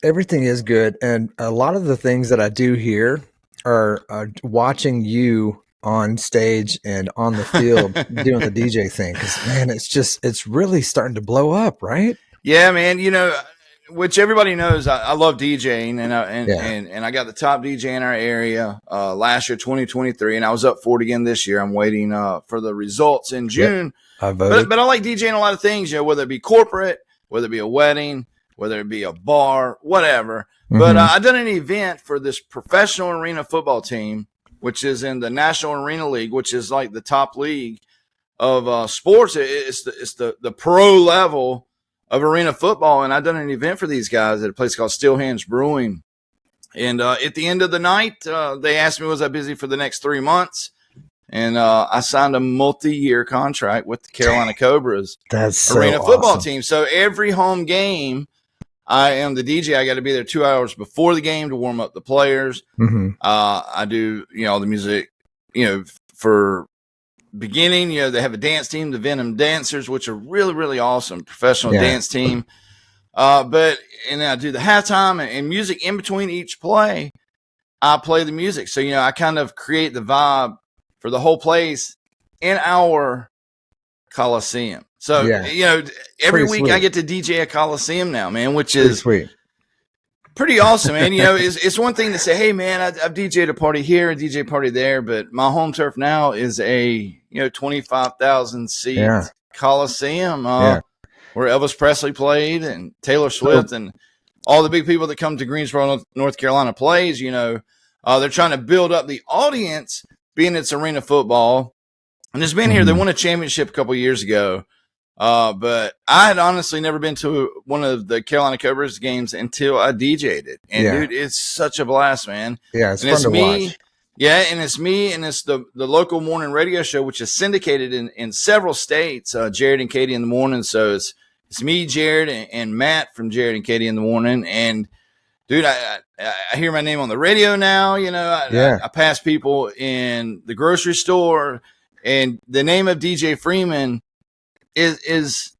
Everything is good. And a lot of the things that I do here are watching you on stage and on the field doing the DJ thing. Cause man, it's really starting to blow up, right? Yeah, man. Which everybody knows, I love DJing, Yeah. and I got the top DJ in our area last year, 2023, and I was up for it again this year. I'm waiting for the results in Yep. June. I But voted. I like DJing a lot of things, whether it be corporate, whether it be a wedding, whether it be a bar, whatever. But Mm-hmm. I done an event for this professional arena football team, which is in the National Arena League, which is like the top league of sports. It's the pro level of arena football, and I done an event for these guys at a place called Steel Hands Brewing. And at the end of the night, they asked me, was I busy for the next 3 months? And I signed a multi-year contract with the Carolina Cobras That's so arena football awesome. team. So every home game, I am the DJ. I got to be there 2 hours before the game to warm up the players. Mm-hmm. I do, all the music, for beginning. They have a dance team, the Venom Dancers, which are really, really awesome professional Yeah. dance team. And then I do the halftime and music in between each play. I play the music. So, I kind of create the vibe for the whole place in our Coliseum. So, Yeah. every Pretty week sweet. I get to DJ a Coliseum now, man, which Pretty is sweet. pretty awesome, man. It's one thing to say, hey, man, I've DJed a party here, a DJ party there, but my home turf now is a 25,000 seat Yeah. Coliseum Yeah. where Elvis Presley played and Taylor Swift and all the big people that come to Greensboro, North Carolina plays. They're trying to build up the audience, being it's arena football. And it's been here. They won a championship a couple of years ago. But I had honestly never been to one of the Carolina Cobras games until I DJ'd it. And dude, it's such a blast, man. Yeah, it's And fun to watch. Yeah, and it's me, and it's the local morning radio show, which is syndicated in several states. Jared and Katie in the morning. So it's me, Jared, and Matt from Jared and Katie in the morning. And dude, I hear my name on the radio now. I pass people in the grocery store, and the name of DJ Freeman is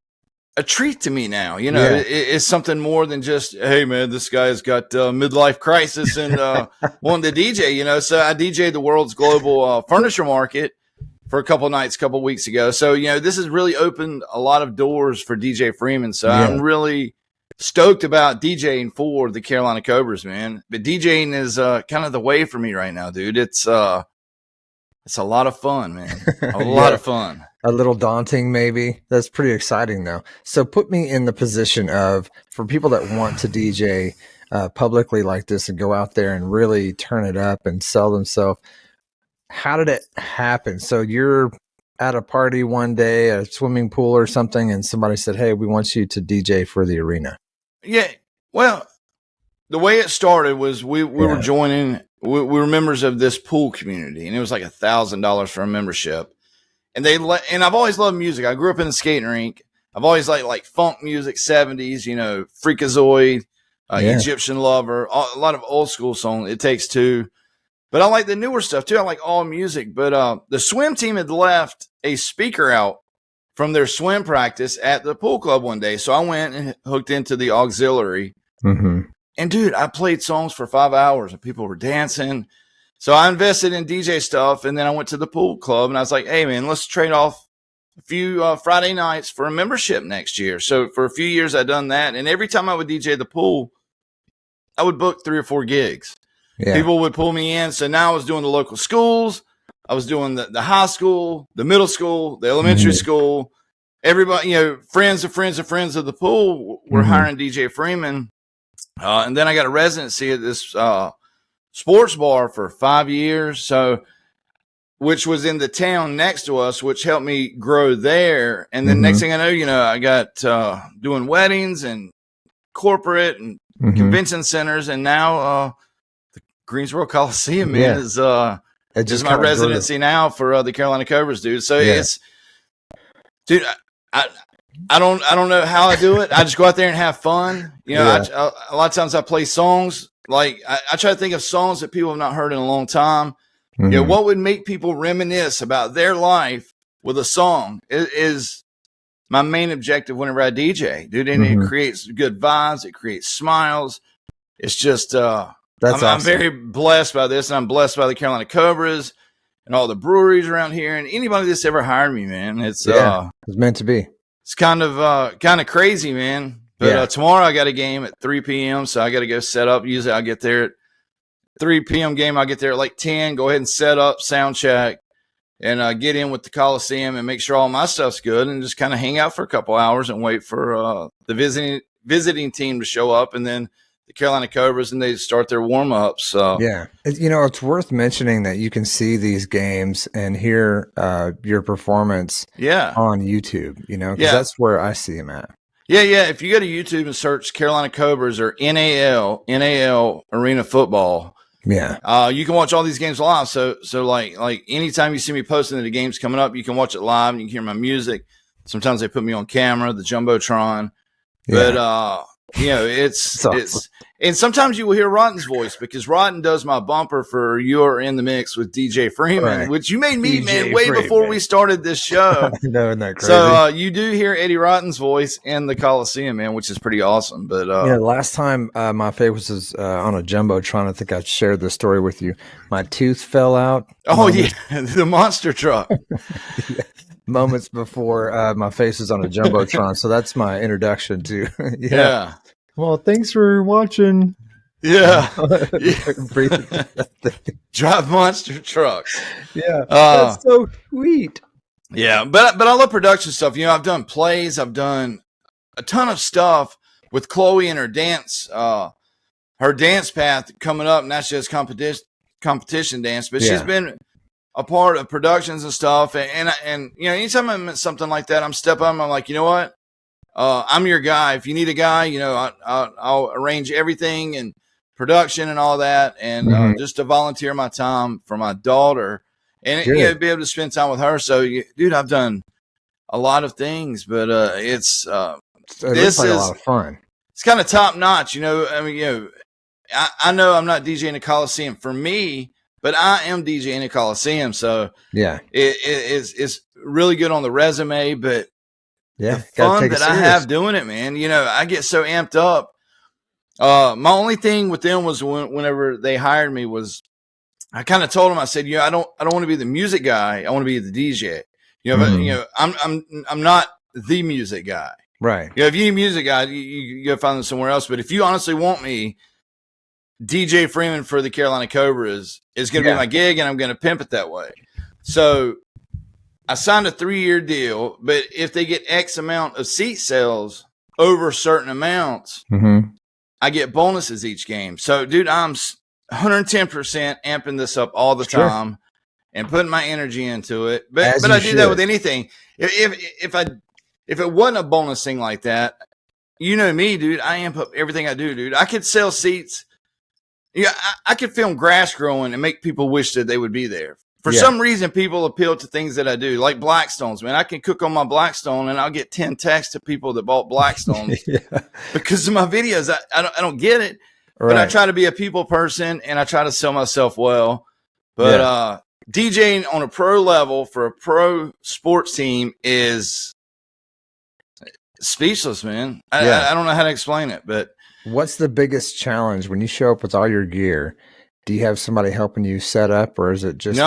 a treat to me now. It's something more than just, hey man, this guy's got midlife crisis and wanting to DJ. So I DJ'd the world's global furniture market for a couple nights, a couple weeks ago. So this has really opened a lot of doors for DJ Freeman. So I'm really stoked about DJing for the Carolina Cobras, man. But DJing is kind of the way for me right now, dude. It's a lot of fun, man. A lot of fun. A little daunting, maybe. That's pretty exciting, though. So put me in the position of, for people that want to DJ publicly like this and go out there and really turn it up and sell themselves. How did it happen? So you're at a party one day, a swimming pool or something, and somebody said, hey, we want you to DJ for the arena. Yeah. Well, the way it started was we were joining, we were members of this pool community, and it was like $1,000 for a membership. And and I've always loved music. I grew up in a skating rink. I've always liked like funk music, 70s, Freakazoid, Egyptian Lover, a lot of old school songs. It Takes Two. But I like the newer stuff too. I like all music. But the swim team had left a speaker out from their swim practice at the pool club one day. So I went and hooked into the auxiliary. Mm-hmm. And dude, I played songs for 5 hours and people were dancing. So I invested in DJ stuff, and then I went to the pool club, and I was like, hey, man, let's trade off a few Friday nights for a membership next year. So for a few years, I'd done that. And every time I would DJ the pool, I would book 3 or 4 gigs. Yeah. People would pull me in. So now I was doing the local schools. I was doing the high school, the middle school, the elementary school. Everybody, friends of friends of friends of the pool were hiring DJ Freeman. And then I got a residency at this sports bar for 5 years. So, which was in the town next to us, which helped me grow there. And then next thing I know, I got doing weddings and corporate and convention centers. And now the Greensboro Coliseum, man, is just my residency now for the Carolina Cobras, dude. So it's, dude, I don't know how I do it. I just go out there and have fun. A lot of times I play songs. Like I try to think of songs that people have not heard in a long time. What would make people reminisce about their life with a song is my main objective whenever I DJ, dude. And it creates good vibes. It creates smiles. it's just That's I'm awesome. very blessed by this, and I'm blessed by the Carolina Cobras and all the breweries around here, and anybody that's ever hired me, man. It's meant to be. It's kind of crazy, man. But tomorrow I got a game at 3 p.m., so I got to go set up. Usually I get there at 3 p.m. game. I get there at like 10, go ahead and set up, sound check, and get in with the Coliseum and make sure all my stuff's good, and just kind of hang out for a couple hours and wait for the visiting team to show up, and then the Carolina Cobras, and they start their warm-ups. So it's worth mentioning that you can see these games and hear your performance on YouTube, because that's where I see them at. If you go to YouTube and search Carolina Cobras or NAL Arena Football, you can watch all these games live. So like anytime you see me posting that the game's coming up, you can watch it live and you can hear my music. Sometimes they put me on camera, the Jumbotron, but it's awesome. And sometimes you will hear Rotten's voice, because Rotten does my bumper for You're in the Mix with DJ Freeman, which you made me, man, way before we started this show. No, isn't that crazy? So you do hear Eddie Rotten's voice in the Coliseum, man, which is pretty awesome. But last time my face was on a Jumbotron, I think I shared the story with you. My tooth fell out. The monster truck. Moments before my face was on a Jumbotron. So that's my introduction to Well, thanks for watching. Drive monster trucks. That's so sweet. Yeah, but I love production stuff. I've done plays. I've done a ton of stuff with Chloe and her dance path coming up, and that's just competition dance. But she's been a part of productions and stuff. And anytime I'm at something like that, I'm stepping up. I'm like, you know what? I'm your guy. If you need a guy, I'll arrange everything and production and all that, and just to volunteer my time for my daughter and be able to spend time with her. So, dude, I've done a lot of things, but this is a lot of fun. It's kind of top notch, I know I'm not DJing the Coliseum for me, but I am DJing the Coliseum. So it's really good on the resume, but the fun that I have doing it, man. I get so amped up. My only thing with them was whenever they hired me was I kind of told them, I said, I don't want to be the music guy. I want to be the DJ. But I'm not the music guy. Right. If you need a music guy, you go find them somewhere else. But if you honestly want me, DJ Freeman for the Carolina Cobras is going to be my gig, and I'm going to pimp it that way. So I signed a 3-year deal, but if they get X amount of seat sales over certain amounts, I get bonuses each game. So, dude, I'm 110% amping this up all the time and putting my energy into it. But I do that with anything. If it wasn't a bonus thing like that, you know me, dude, I amp up everything I do, dude. I could sell seats. I could film grass growing and make people wish that they would be there. For some reason, people appeal to things that I do, like Blackstones, man. I can cook on my Blackstone, and I'll get 10 texts to people that bought Blackstones because of my videos. I don't get it, but I try to be a people person, and I try to sell myself well. But DJing on a pro level for a pro sports team is speechless, man. I don't know how to explain it, but what's the biggest challenge when you show up with all your gear? Do you have somebody helping you set up, or is it just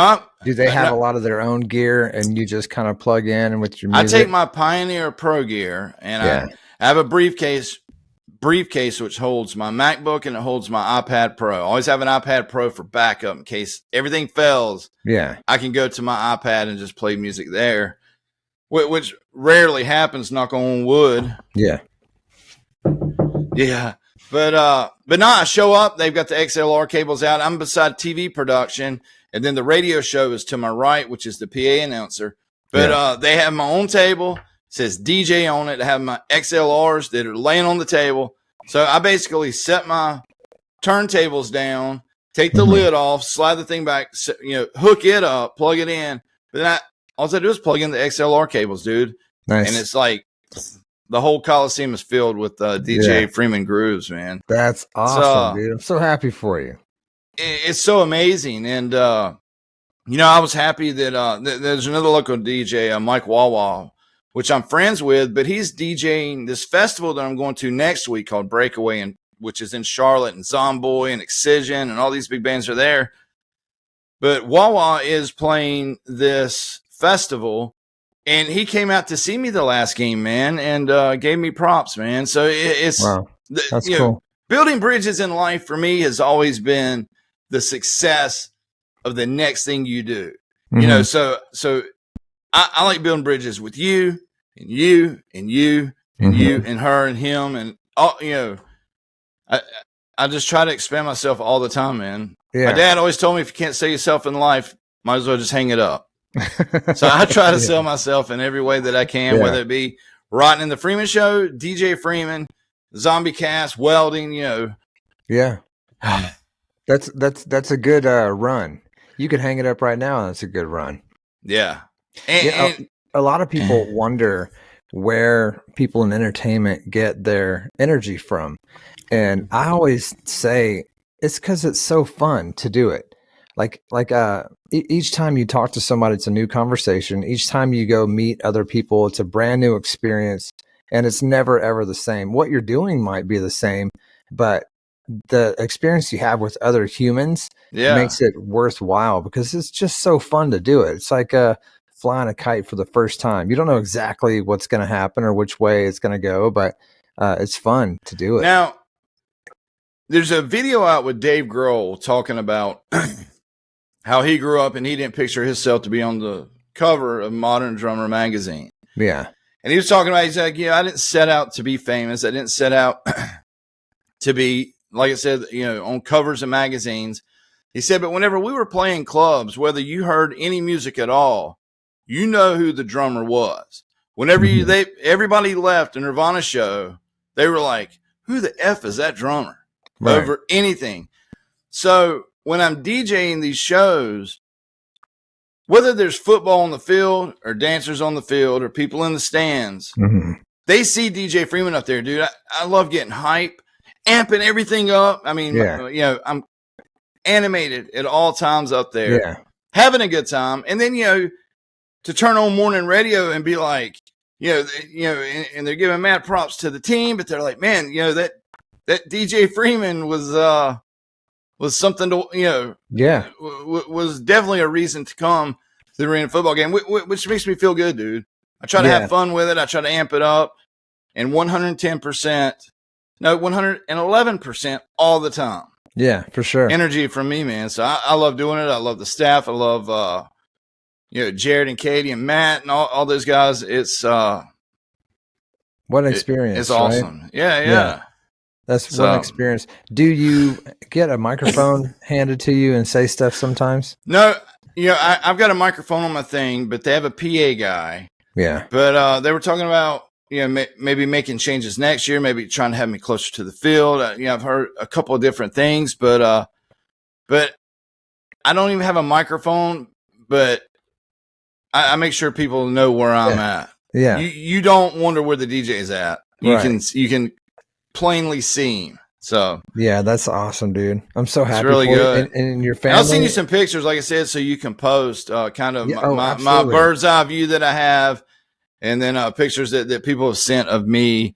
do they have a lot of their own gear and you just kind of plug in with your music? I take my Pioneer Pro gear, and I have a briefcase which holds my MacBook and it holds my iPad Pro. I always have an iPad Pro for backup in case everything fails. I can go to my iPad and just play music there, which rarely happens, knock on wood. But no, I show up. They've got the XLR cables out. I'm beside TV production, and then the radio show is to my right, which is the PA announcer. But they have my own table. It says DJ on it. I have my XLRs that are laying on the table. So I basically set my turntables down, take the lid off, slide the thing back, hook it up, plug it in. But then all I do is plug in the XLR cables, dude. Nice. And it's like the whole Coliseum is filled with DJ Freeman grooves, man. That's awesome, dude. I'm so happy for you. It's so amazing. And, I was happy that there's another local DJ, Mike Wawa, which I'm friends with, but he's DJing this festival that I'm going to next week called Breakaway which is in Charlotte, and Zomboy and Excision and all these big bands are there. But Wawa is playing this festival, and he came out to see me the last game, man, and gave me props, man. So it's Wow. That's you cool. know, building bridges in life for me has always been the success of the next thing you do. You know, so I like building bridges with you and you and you and you and her and him and all. You know, I just try to expand myself all the time, man. Yeah. My dad always told me if you can't sell yourself in life, might as well just hang it up. So I try to sell myself in every way that I can, whether it be writing in the Freeman Show, DJ Freeman, Zombie Cast, welding. You know, Yeah. That's a good run. You could hang it up right now, and that's a good run. Yeah. And a lot of people wonder where people in entertainment get their energy from. And I always say it's because it's so fun to do it. Each time you talk to somebody, it's a new conversation. Each time you go meet other people, it's a brand new experience, and it's never, ever the same. What you're doing might be the same, but the experience you have with other humans makes it worthwhile because it's just so fun to do it. It's like flying a kite for the first time. You don't know exactly what's going to happen or which way it's going to go, but it's fun to do it. Now, there's a video out with Dave Grohl talking about how he grew up and he didn't picture himself to be on the cover of Modern Drummer magazine. Yeah. And he was talking about, he's like, I didn't set out to be famous. I didn't set out to be, like I said, on covers of magazines. He said, but whenever we were playing clubs, whether you heard any music at all, you know who the drummer was. Whenever everybody left a Nirvana show, they were like, who the F is that drummer? Right. Over anything. So when I'm DJing these shows, whether there's football on the field or dancers on the field or people in the stands, they see DJ Freeman up there, dude. I love getting hype, amping everything up. I mean, I'm animated at all times up there, having a good time. And then, to turn on morning radio and be like, and they're giving mad props to the team, but they're like, man, that DJ Freeman was something to, was definitely a reason to come to the arena football game, which makes me feel good, dude. I try to have fun with it. I try to amp it up, and 111% all the time. Yeah, for sure. Energy from me, man. So I love doing it. I love the staff. I love, Jared and Katie and Matt and all those guys. It's what an experience. It's awesome. Right? Yeah. That's one experience. Do you get a microphone handed to you and say stuff sometimes? No, I've got a microphone on my thing, but they have a PA guy. Yeah. But they were talking about, maybe making changes next year, maybe trying to have me closer to the field. I've heard a couple of different things, but I don't even have a microphone, but I make sure people know where I'm at. Yeah. You don't wonder where the DJ's at. You can plainly see him. So yeah, that's awesome, dude. I'm so happy. It's really good. And your family. I'll send you some pictures, like I said, so you can post kind of my bird's eye view that I have, and then pictures that people have sent of me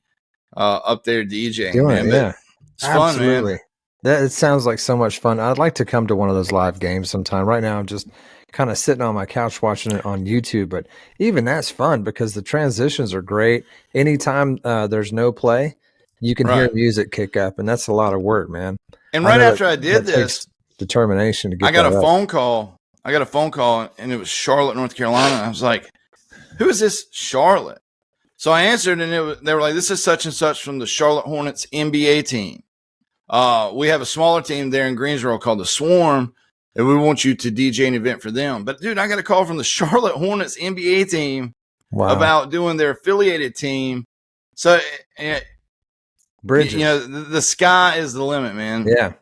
up there DJing. Man. It's fun, man. It sounds like so much fun. I'd like to come to one of those live games sometime. Right now, I'm just kind of sitting on my couch watching it on YouTube, but even that's fun because the transitions are great. Anytime there's no play, you can hear music kick up, and that's a lot of work, man. And right after I did this, determination to get. I got a phone call. And it was Charlotte, North Carolina. I was like, "Who is this Charlotte?" So I answered, and they were like, "This is such and such from the Charlotte Hornets NBA team. We have a smaller team there in Greensboro called the Swarm, and we want you to DJ an event for them." But dude, I got a call from the Charlotte Hornets NBA team about doing their affiliated team. So. Bridges. The sky is the limit, man. Yeah,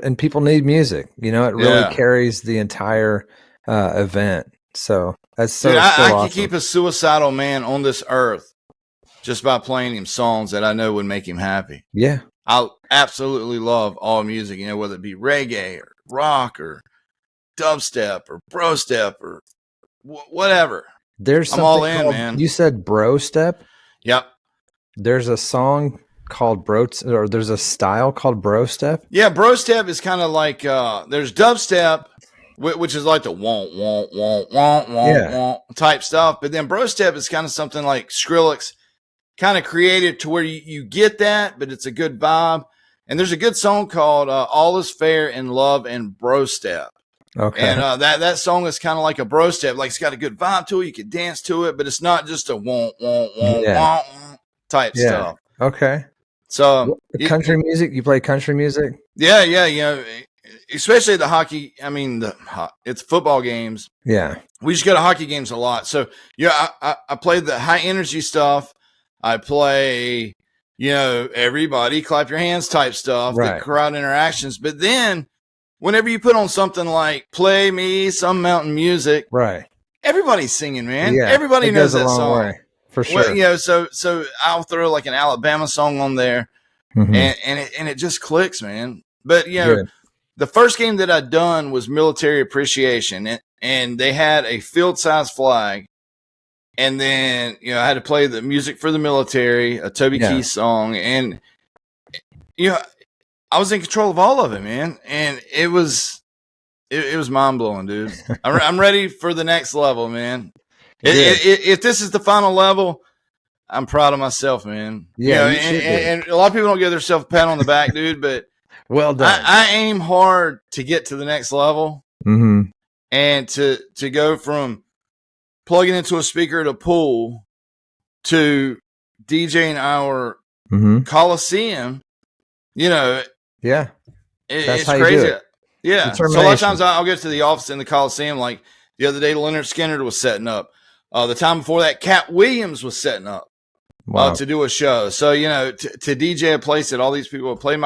and people need music. It really carries the entire event. So that's so. Dude, I can keep a suicidal man on this earth just by playing him songs that I know would make him happy. Yeah, I absolutely love all music. Whether it be reggae or rock or dubstep or bro step or whatever. I'm all in, man. You said bro step. Yep. There's a song called bro, or there's a style called bro step. Yeah, bro step is kind of like there's dubstep, which is like the won't type stuff. But then bro step is kind of something like Skrillex kind of created to where you get that, but it's a good vibe. And there's a good song called All Is Fair in Love and Bro Step. Okay. And that song is kind of like a bro step. Like, it's got a good vibe to it. You can dance to it, but it's not just a won't type stuff. Okay. So country music, you play country music? Yeah. You know, especially the hockey. I mean, it's football games. Yeah. We just go to hockey games a lot. So yeah, I play the high energy stuff. I play, you know, everybody clap your hands type stuff, right. The crowd interactions. But then whenever you put on something like Play Me Some Mountain Music, right, everybody's singing, man. Yeah, everybody knows that song. Way, for sure. Well, you know, so I'll throw like an Alabama song on there, and it just clicks, man. But you know, the first game that I'd done was Military Appreciation, and they had a field size flag. And then, you know, I had to play the music for the military, a Toby Keith song. And, you know, I was in control of all of it, man. And it was mind blowing, dude. I'm ready for the next level, man. If this is the final level, I'm proud of myself, man. Yeah. You know, and a lot of people don't give themselves a pat on the back, dude, but well done. I aim hard to get to the next level and to go from plugging into a speaker at a pool to DJing our Coliseum, you know. Yeah. It's crazy. Yeah. So a lot of times I'll get to the office in the Coliseum. Like the other day, Leonard Skinner was setting up. The time before that, Cat Williams was setting up to do a show. So, you know, to DJ a place that all these people would play.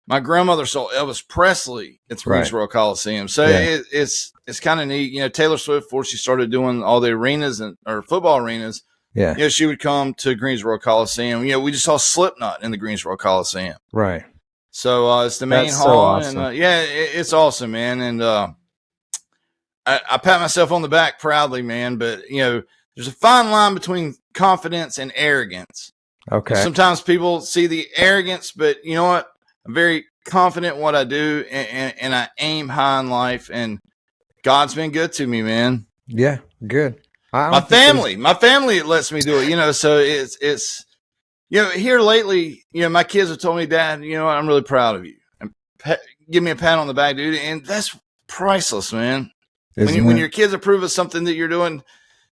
My grandmother saw Elvis Presley at the Greensboro Coliseum. So it's kind of neat. You know, Taylor Swift, before she started doing all the arenas or football arenas, you know, she would come to Greensboro Coliseum. You know, we just saw Slipknot in the Greensboro Coliseum. Right. So it's the main hall. So awesome. And it's awesome, man. And I pat myself on the back proudly, man. But, you know, there's a fine line between confidence and arrogance. Okay. And sometimes people see the arrogance, but you know what? I'm very confident in what I do, and I aim high in life, and God's been good to me, man. Yeah, good. My family lets me do it, you know, so it's, you know, here lately, you know, my kids have told me, Dad, you know what, I'm really proud of you. And give me a pat on the back, dude, and that's priceless, man. When your kids approve of something that you're doing,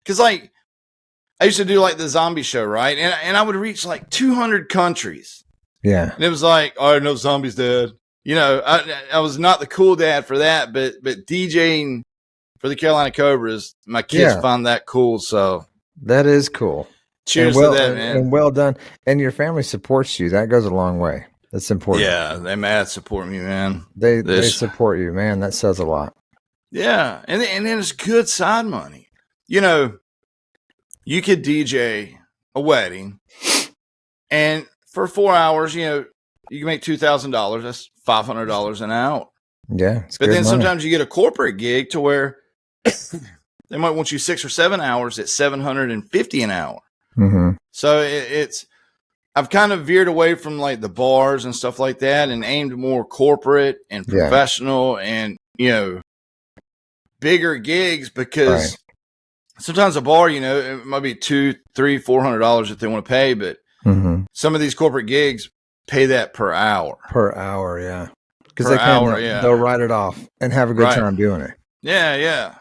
because, like, I used to do, like, the zombie show, right? And I would reach, like, 200 countries. Yeah. And it was like, oh, no zombies, Dad. You know, I was not the cool dad for that, but DJing for the Carolina Cobras, my kids find that cool. So that is cool. Cheers to that, man. And well done. And your family supports you. That goes a long way. That's important. Yeah, they mad support me, man. They support you, man. That says a lot. Yeah. And then it's good side money. You know, you could DJ a wedding and for 4 hours, you know, you can make $2,000. That's $500 an hour. Yeah. But then sometimes you get a corporate gig to where they might want you 6 or 7 hours at $750 an hour. So I've kind of veered away from like the bars and stuff like that and aimed more corporate and professional and, you know, bigger gigs because sometimes a bar, you know, it might be $200, $300, $400 if they want to pay, but some of these corporate gigs pay that per hour. Per hour, yeah. Because they'll write it off and have a good time doing it. Yeah.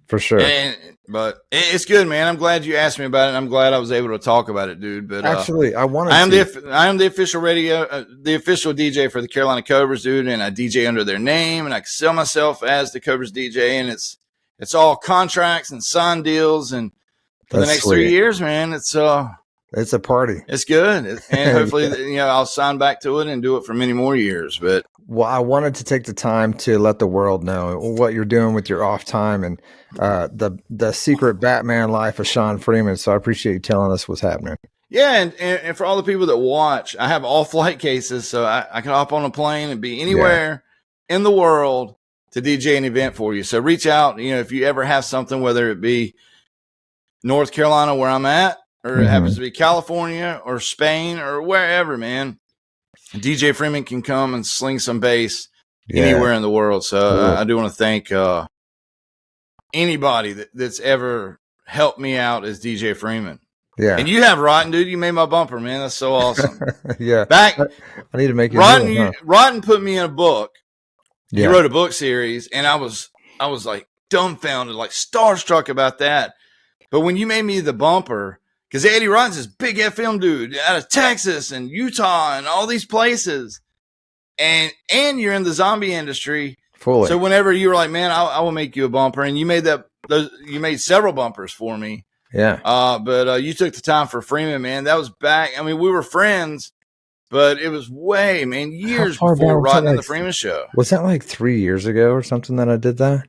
For sure. But it's good, man. I'm glad you asked me about it. And I'm glad I was able to talk about it, dude. But actually, I am the official the official DJ for the Carolina Cobras, dude, and I DJ under their name, and I can sell myself as the Cobras DJ, and it's all contracts and signed deals, and for the next 3 years, man, it's a party. It's good. And hopefully, you know, I'll sign back to it and do it for many more years. But I wanted to take the time to let the world know what you're doing with your off time and the secret Batman life of Shawn Freeman. So I appreciate you telling us what's happening. Yeah. And for all the people that watch, I have all flight cases. So I can hop on a plane and be anywhere in the world to DJ an event for you. So reach out, you know, if you ever have something, whether it be North Carolina where I'm at, or it happens to be California or Spain or wherever, man, DJ Freeman can come and sling some bass anywhere in the world. So I do want to thank anybody that's ever helped me out as DJ Freeman. Yeah. And you have Rotten, dude. You made my bumper, man. That's so awesome. Yeah. Back, I need to make it. Rotten put me in a book. Yeah. He wrote a book series, and I was like dumbfounded, like starstruck about that. But when you made me the bumper, because Eddie Rotten's this big FM dude out of Texas and Utah and all these places, and you're in the zombie industry. Fully. So whenever you were like, man, I will make you a bumper, and you made you made several bumpers for me. Yeah. But you took the time for Freeman, man. That was back. I mean, we were friends, but it was years before Rotten and the Freeman Show. Was that like 3 years ago or something that I did that?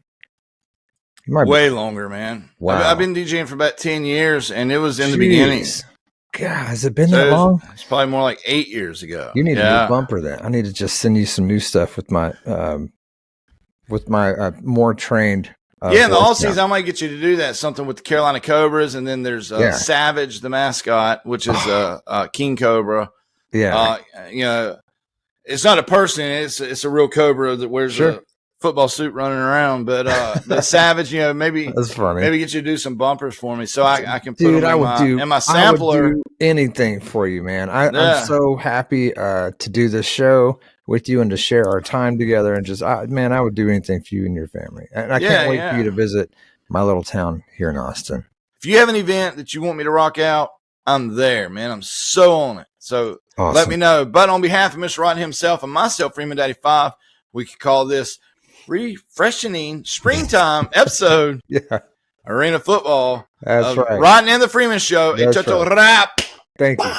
Way longer, man. Wow. I've been DJing for about 10 years, and it was in the beginning. God, has it been that long? It's probably more like 8 years ago. You need a new bumper then. I need to just send you some new stuff with my more trained. In the all season, I might get you to do that. Something with the Carolina Cobras, and then there's Savage, the mascot, which is King Cobra. Yeah. It's not a person; it's a real cobra that wears a football suit running around. But the Savage, maybe that's funny. Maybe get you to do some bumpers for me, so I can put them in my sampler. I would do anything for you, man. I'm so happy to do this show with you and to share our time together, and just I would do anything for you and your family. And I can't wait for you to visit my little town here in Austin. If you have an event that you want me to rock out, I'm there, man. I'm so on it. So let me know. But on behalf of Mr. Rotten himself and myself, Freeman Daddy 5, we could call this refreshing springtime episode. Arena football. That's right. Rotten and the Freeman Show. That's Rap. Thank you.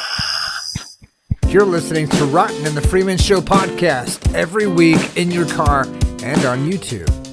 You're listening to Rotten and the Freeman Show podcast every week in your car and on YouTube.